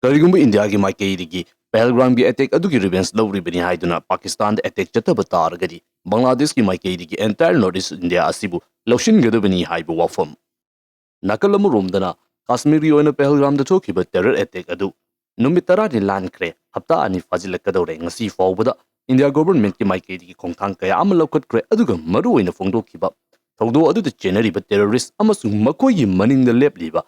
Karigumba India ki Maikaidigi, Pahalgram ki attack aduki revenge lawribani haiduna Pakistan attack chataba targadi, Bangladesh ki Maikaidigi entire Northeast India asibu lawshin gadabani haibu wafam. Nakalamu rumdana Kashmiri oina Pahalgram da thokiba terror attack adu numitara ni lankre hapta ani fazilakadore ngasi fawbada India government ki Maikaidigi khongthang kaya ama lawkatkre aduga maru oina phongdokiba thawdo adu da chenariba terrorist amasung makoyi maningda lepliba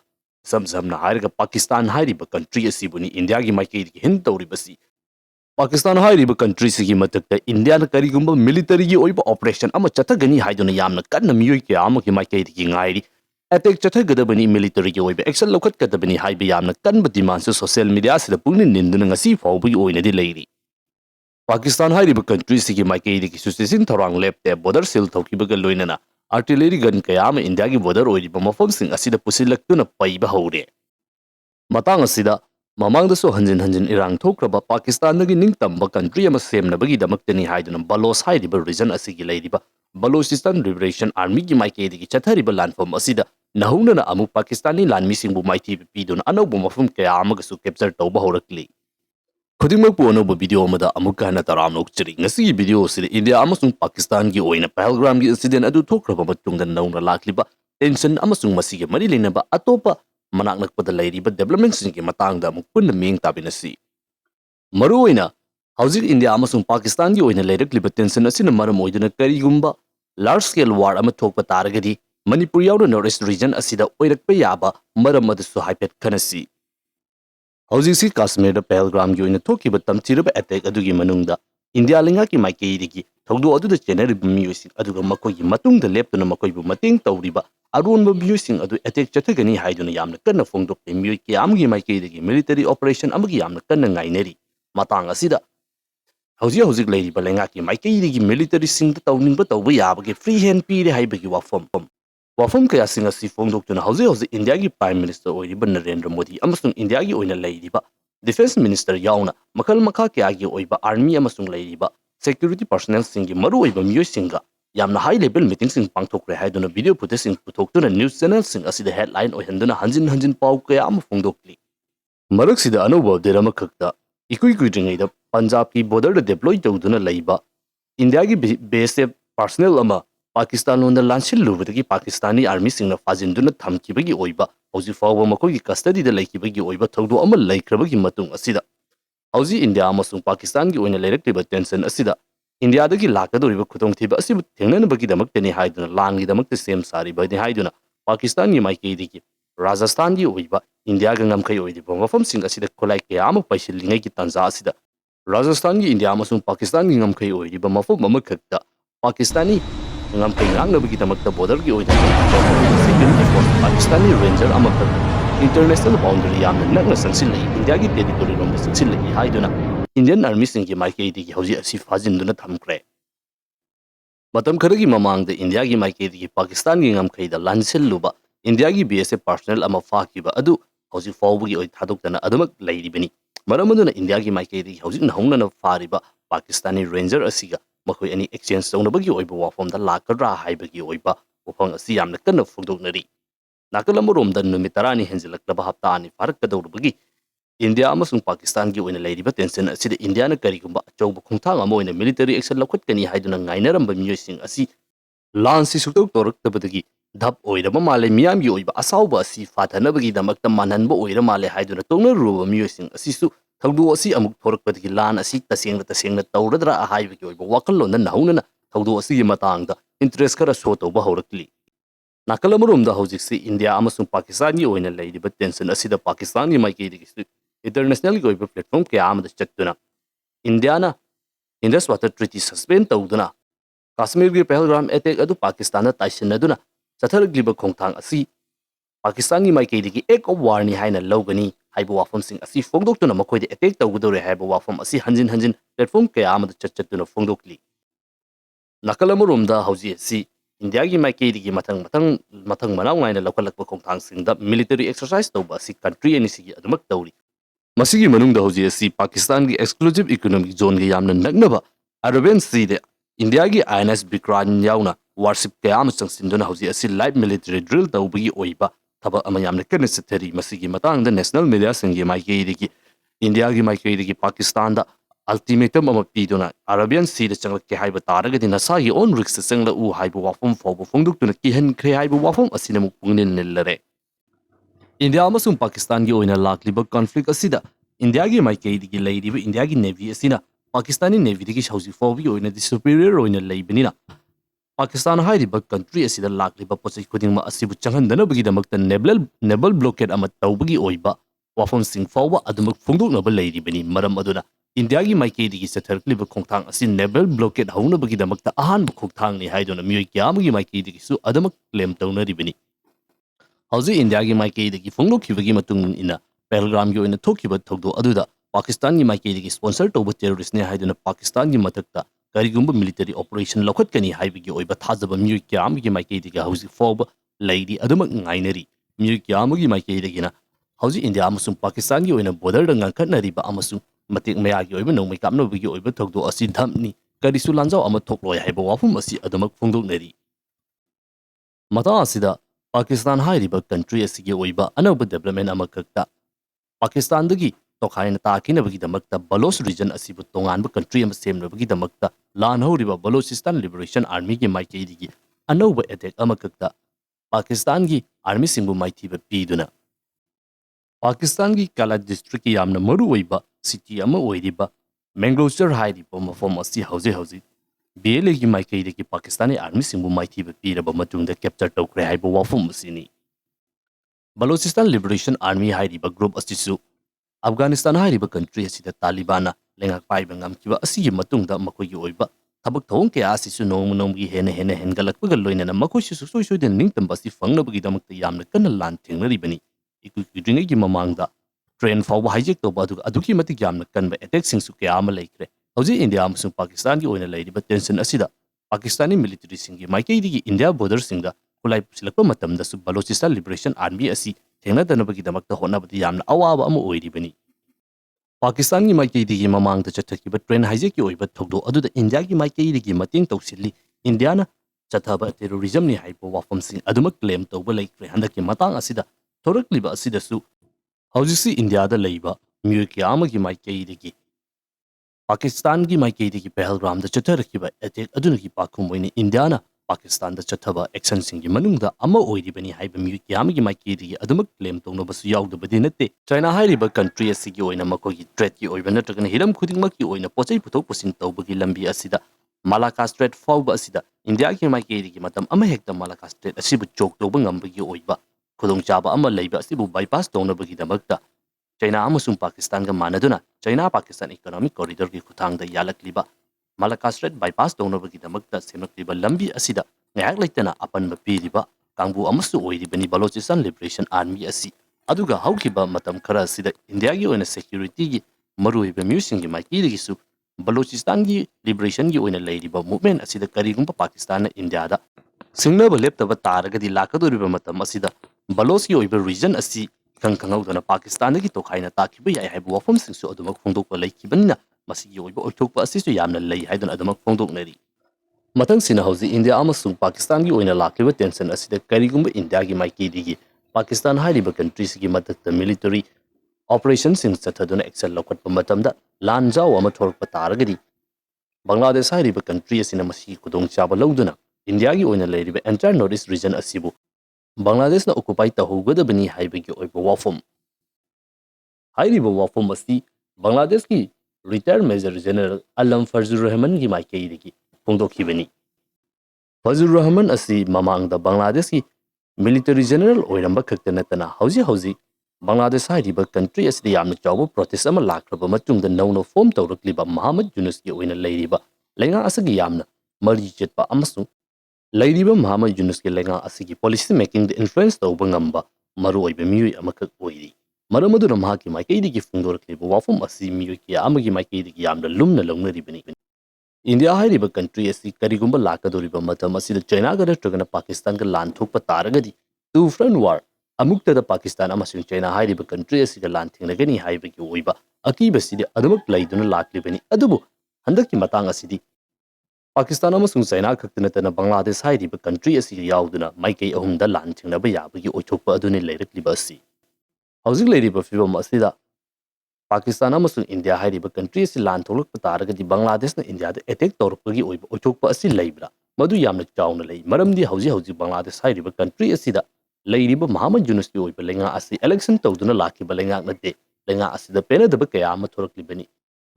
Samsam Hairiga Pakistan Hairiba country Asibuni India ki Maiki Hintawribasi. Pakistan Hairiba country Sigi Matakta India Karigumba military oiba operation ama Chatagani Haiduna Yamna Kana Mui Yama ki Maiki Ngairi. Attack Chatagadabani military oiba Excel Lokat Katabani Haiba Yamna Kanba demands social media the Punin Ninduna Si Fawbi oina de lady. Pakistan Hairiba country Sigi Maiki Susin Tarang left their border sil Tokibaga Loinana. Artillery gun kayama India ki border oiriba mafamsing asida pusilaktuna paiba hore. Matang asida mamang daso hanjin irang thokraba Pakistan nagi ningtamba country ama semnabagi damaktani haiduna Balos hairiba region asigi leiriba Balochistan Liberation Army ki maikedi ki chathariba landform asida nahunana amu Pakistani landmi singbu maiti piduna anaubu mafam kayama gasu capture tawba horakli. Khudingmak pu anoba video amada amukka hana taramna ukchari ngasi video sida India amasung Pakistan gi oina Pahalgram gi incident adu thokraba matungda nauna lakliba tension amasung masige mari lenaba atopa manak nakpada lairiba developments gi matangda amuk punna ming tabinasi maru oina hauzik India amasung Pakistan gi oina leirakliba tension asina maram oiduna karigumba large scale war ama thokpa taragadi Manipuri yawna northeast region asida oirakpa yaba maram adasu haipet khanasi Hausi Kashmir da Pahalgram gi oina thokiba tamthiraba attack adugi manungda India linga ki maikeidigi thogdo adu da general miyosing aduga makogi matungda leptuna makoibu mating tawriba arunba miyosing adu attack chathagani haiduna yamna kanna phongdok te miyoy ki amgi maikeidigi military operation amgi yamna kanna ngaineri matang asida hausi leiriba linga ki maikeidigi military singda tawningba tawba yabagi free hand pire haibagi wafam kaya singa si phongdoktuna hausi India ki Prime Minister oiriba Narendra Modi amasung India ki oina leiriba Defense Minister yauna makal makha kaya ki oiba army amasung leiriba security personnel singi maru oiba miyoy singa yamna high level meeting sing pangthokre haiduna video footage sing puthokuna news channel sing asida headline oihanduna hanjin pau kaya ama phongdokli marak sida anoba derama khakta ikui dringaida Punjab ki border da deploy tawduna leiba India ki BSF personnel ama Pakistan on the Lanshil Lubaki Pakistani army sing of Fazinduna Tamkibagi Oiba, Hausi Fawa Makogi custody the Lakibagi Oiba Todo Amal Lake Rabagi Matung Asida. Hausi India Amasung Pakistan gi oina leirakliba tension asida India dagi lakado riba khutong thiba asibu thengna bagi damak teni haiduna langi damak te sem sari badi haiduna Pakistan gi maike digi Rajasthan gi oiba India ga ngamkhai oidiba mafam sing asida kholai ke ama paisillingai ki tanza asida Rajasthan gi India amasung Pakistan gi ngamkhai oidiba mafam amakhakta Pakistani ngamkai ngangnabagi damakta border gi oina security force Pakistani ranger amakhak international boundary yamna nakna sansilai India gi territory rom sansilai haiduna Indian army singi maike digi hauji asi fazinduna thamkre matam kharagi mamangda India gi maike digi Pakistan gi ngamkai da lanselluba India gi BSF personnel ama fakiba adu hauji fawbugi oi thadoktana adumak lairibani maramaduna India gi maike digi hauji nahungna fariba Pakistani ranger asiga makoi ani exchange saunabagi oiba wafamda lakadra haibagi oiba wafang asi yamna kanna fogdoknari nakalamuromda numitarani henjilaklaba hapta ani farakadawrubagi India amasung Pakistan gi oina leiriba tension asida India na karigumba achauba khungthang ama oina military action lakhatkani haiduna ngainaramba miyoising asi lansi suktok toraktabadagi dhap oiraba male miyam gi oiba asauba asi fathanabagi damakta manhanba oira male haiduna tongnaruba miyoising asisu thawdu asi amuk thorakpadagi lan asi tasengna tawradra ahaibagi oiba wakallonda nahunana thawdu asi gi matangda interest kara show tawba horakli nakalamurumda hojiksi India amasung Pakistan gi oina leiriba tension asida Pakistan gi maikedi international gi oiba platform ke amada chattuna Indiana Indus Water Treaty suspend tawduna Kashmir gi Pahalgram attack adu Pakistan na taisinaduna chathargliba khongthang asi Pakistan gi maikedi gi ek of war ni haina logani haiba wafam sing asi fogdoktuna makoide attack tawgudore haiba wafam asi hanjin platform ke amada chattuna fogdokli nakalamurumda hauji asi India gi maikedi gi matang manaw ngaina lokalakba khongthang singda military exercise tawba asi country ani sigi adumak tawri masigi manungda hauji asi Pakistan gi exclusive economic zone gi yamna nagnaba Arabian Sea de India gi INS Bikran yauna warship ke am changsinduna hauji asi live military drill tawbagi oiba thaba ama yamna kanna sethari masigi matangda national media singi maikedi gi India gi maikei Pakistan da ultimatum ama piduna Arabian Sea da changlak ke haiba taragadi nasa gi on risk changla u haiba wafum fobu fungduk tuna ki hen kre haiba wafum asina muk pungnin nillare. India amasung Pakistan gi oina lakliba conflict asida India gi maikei digi leiriba India gi navy asina Pakistani navy digi hausi fobi oina di superior oina leibanina Pakistan hairiba country asida lakliba pochai khudingma asibu changhandanabagi damakta naval blockade ama tawbagi oiba wafam sing fawba adumak phungdoknaba leiribani maram aduna India gi maikei digi satharkliba khongthang asi naval blockade haunabagi damakta ahanba khongthang ni haidona miyoi kyamagi maikei digi su adamak claim tawnaribani Hauzi India gi maikei digi phungdokhibagi matung ina Pelgram gi oina thokhiba thogdo aduda Pakistan gi maikei digi sponsor tawba terrorist ne haidona Pakistan gi matakta karigumba military operation lokhatkani haibagi oiba thajaba miyoi kyamagi maikei digi hauzi fawba leiri adumak ngainari miyoi kyamagi maikei digi na hauzi India amasung Pakistan gi oina border da ngangkhatnariba amasung matik mayagi oiba nongmai kapnabagi oiba thogdo asi dhamni karisu lanjaw ama thokloi haiba wafum asi adumak phungdoknari mata asida Pakistan hairiba country asigi oiba anauba development amakakta Pakistan dagi tokhaina takinabagi damakta Baloch region asibu tonganba country ama semnabagi damakta lan horiba Balochistan Liberation Army gi maikei digi anauba attack amakakta Pakistan gi army singbu maithiba piduna Pakistan gi Kala district ki yamna maru oiba city ama oiriba Mangalore hairiba mafom asi hauzi BLA gi maikei dagi Pakistani army singbu maithiba piraba matungda capture tawkre haiba wafum asini Balochistan Liberation Army hairiba group asisu Afghanistan hairiba country asida Talibana lengak paiba ngamkiba asigi matungda makoigi oiba thabak thong ke asisu nonggi hena hengalakpaga loinana makoi su soi den ningtamba asi fangnabagi damakta yamna kana lan thengnaribani ikudringai gi mamangda train fawba hijack tawba aduki matik yamna kanba attack singsu ke ama laikre hauji India amasung Pakistan gi oina leiriba tension asida Pakistani military singi maikei digi India border singda kulai pusilakpa matamda su Balochistan Liberation Army asi thengnadanabagi damakta honabadi yamna awaba ama oiribani Pakistan gi maikei digi mamangda chathakiba train hijack ki oiba thogdo aduda India gi maikei digi mating tawsilli India na chathaba terrorism ni haibo wafam sing adumak claim tawba laikre handaki matang asida thorakliba asida su hauji India da leiba miyoi amagi maikei digi Pakistan gi maikei digi Pahalgram da chatharakiba attack adunagi pakhumoini India na Pakistan da chathaba action singi manungda ama oiribani haiba miyoi amagi maikei digi adumak claim tawnabasu yaudabadi natte China hairiba country asigi oina makogi threat ki oiba natragana hiram khudingmaki oina pochai puthok pusin tawbagi lambi asida Malacca Strait fawba asida India ki maikei digi matam ama hekta Malacca Strait asibu chok tawba ngambagi oiba khudongchaba ama leiba asibu bypass tawnabagi damakta China amasung Pakistan ga manaduna China Pakistan economic corridor ki khuthangda yalakliba Malacca Strait bypass tawnabagi damakta semlakliba lambi asida ngayak laitana apanba piriba kangbu amasu oiribani Balochistan Liberation Army asi aduga haukiba matam khara asida India gi oina security gi maruiba musing gi maikiri gi su Balochistan gi liberation gi oina leiriba movement asida karigumba Pakistan na India da singnaba leptaba taragadi lakadoriba matam asida Baloch gi oiba region asi khangkhangawdana Pakistan dagi tokhaina takiba yai haiba wafam singsu adumak phongdokpa laikibanina masigi oiba oithokpa asisu yamna lei haidana adumak phongdoknari matang sina hauzi India amasung Pakistan gi oina lakliba tension asida karigumba India gi maikei digi Pakistan hairiba countries gi matakta military operation sing chathaduna action lokhatpa matamda lanjaw ama thorpa taragadi Bangladesh hairiba country asina masigi khudongchaba lawduna India gi oina leiriba entire northeast region asibu Bangladesh na occupy tahougadabani haibagi oiba wafum hairiba wafum asi Bangladesh ki retired major general Alam Fazlur Rahman gi maikei digi phongdokhibani Fazlur Rahman asi mamangda Bangladesh ki military general oiramba khakta natana hauji Bangladesh hairiba country asida yamna chawba protest ama lakraba matungda nauno form tawrakliba Muhammad Yunus ki oina leiriba lenga asagi yamna mari chetpa amasung leiriba Muhammad Yunus ki lenga asigi policy making the influence tawba ngamba maru oiba miyoi amakak oiri maramaduna mahaki maikei digi phungdorakliba wafum asi miyoi ki amagi maikei digi yamna lumna lawnaribani India hairiba country asi karigumba lakadoriba matam asida China ga natragana Pakistan ga lan thokpa taragadi two front war amukta da Pakistan amasung China hairiba country asiga lan thingnagani haibagi oiba akiba sidi adumak laiduna laklibani adubu handaki matang asidi Pakistan amasung China khaktanatana Bangladesh hairiba country asiga yauduna maikei ahumda lan thingnaba yabagi oithokpa aduni leirakliba asi hauzik leiriba fibam asida Pakistan amasung India hairiba country asi lan tholakpa taragadi Bangladesh na India da attack tawrapagi oiba oithokpa asi leibra madu yamna chawna lei maramdi hauji Bangladesh hairiba country asida leiriba Muhammad Yunus ki oiba lenga asi election tawduna lakiba lenga nate lenga asida penadaba kaya ama thoraklibani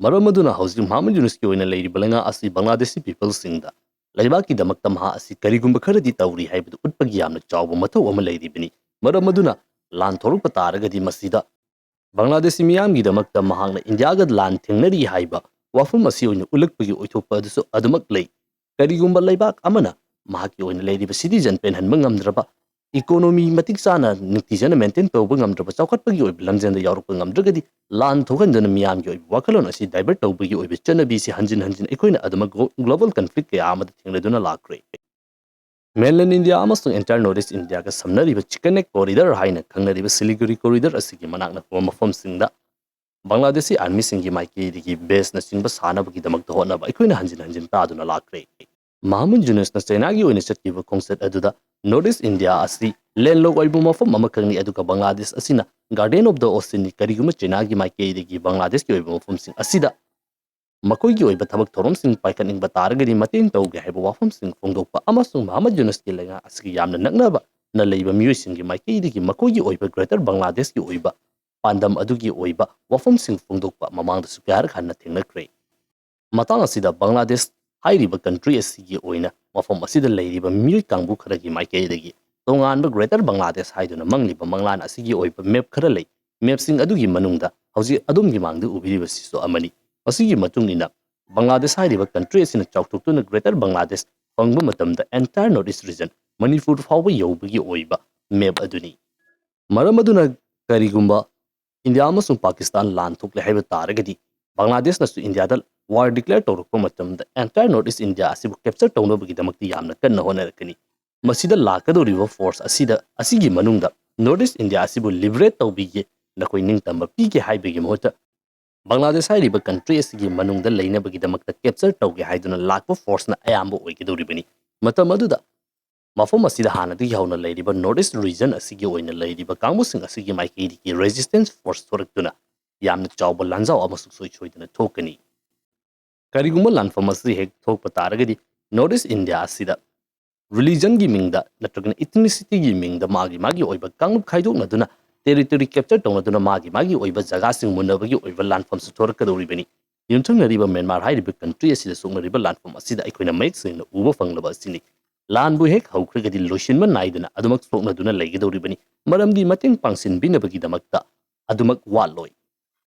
maramaduna hauji Muhammad Yunus ki oina leiriba lenga asi Bangladeshi people singda leibaki damakta maha asi karigumba kharadi tawri haibadu utpagi yamna chawba mathaw ama leiribani maramaduna lan tholakpa taragadi masida Bangladeshi miyamgi damakta mahangna Indiaga lan thengnari haiba wafum asi oina ulakpagi oithokpa adusu adumak lei karigumba leibak amana mahaki oina leiriba citizen penhanba ngamdraba economy matik sana nutijana maintain tawba ngamdraba chawkhatpagi oiba lamjenda yaurukpa ngamdragadi lan thokanjana miyamgi oiba wakalon asi divert tawbagi oiba chanabi si hanjin aikoina adumak global conflict kaya amada thengladuna lakre Mainland India amasung entire Northeast India ka samnariba chicken neck corridor haina khangnariba Siliguri corridor asigi manakna ko mafam singda Bangladeshi army singi maiki digi base na singba sana bagi damak to hona ba ikoina hanjin ta aduna lakre Mahmud Yunus na China gi oina chatkiba concert aduda Northeast India asi landlocked oibu mafam ama khangni aduka Bangladesh asina Garden of the Ocean ni kariguma China gi maiki digi Bangladesh ki oibu mafam sing asida Makoigi oiba thabak thorom sing paikhaning bataragadi mating tawge haiba wafam sing fongdokpa amasung Muhammad Yunus ki lenga asigi yamna naknaba na leiba miyoi singi maikaidigi makoigi oiba Greater Bangladesh ki oiba pandam adugi oiba wafam sing fongdokpa mamangda sukar khanna thengnakre matang asida Bangladesh hairiba country asigi oina wafam asida leiriba miyoi kangbu kharagi maikaidigi tonganba Greater Bangladesh haiduna mangliba manglan asigi oiba map khara lei map sing adugi manungda hauji adumgi mangda ubiriba siso amani Asigi matungina Bangladesh hairiba country asina chawthuktuna Greater Bangladesh fangba matamda entire Northeast region Manipuri fawba yawbagi oiba map aduni maramaduna karigumba India amasung Pakistan lan thokle haiba taragadi Bangladesh nasu India da war declare tawrukpa matamda entire Northeast India asibu capture tawnabagi damakti yamna kanna honarakani masida lakadoriba force asigi manungda Northeast India asibu liberate tawbige nakoi ningtamba pige haibagi mohota Bangladesh hairiba country asigi manungda leinabagi damakta capture tawge haiduna lakpa force na ayamba oigidoribani matam aduda mafam asida hanadi hauna leiriba Northeast region asigi oina leiriba kangmusing asigi maikidi ki resistance force thoraktuna yamna chawba lanjaw amasuk soidana thokani kariguma lanfam asi hek thokpa taragadi Northeast India asida religion gi mingda natragana ethnicity gi mingda magi oiba kanglup khaidokna duna territory capture tawna magi oiba jaga sing munabagi oiba lanfam su thorakadoribani yumthungnariba Myanmar hairiba country asida songnariba lanfam asida aikoina mayek singna uba fanglaba asini lanbu hek haukragadi loishinma naiduna adumak soknaduna leigidoribani maramdi mateng pangsin binabagi damakta adumak waloi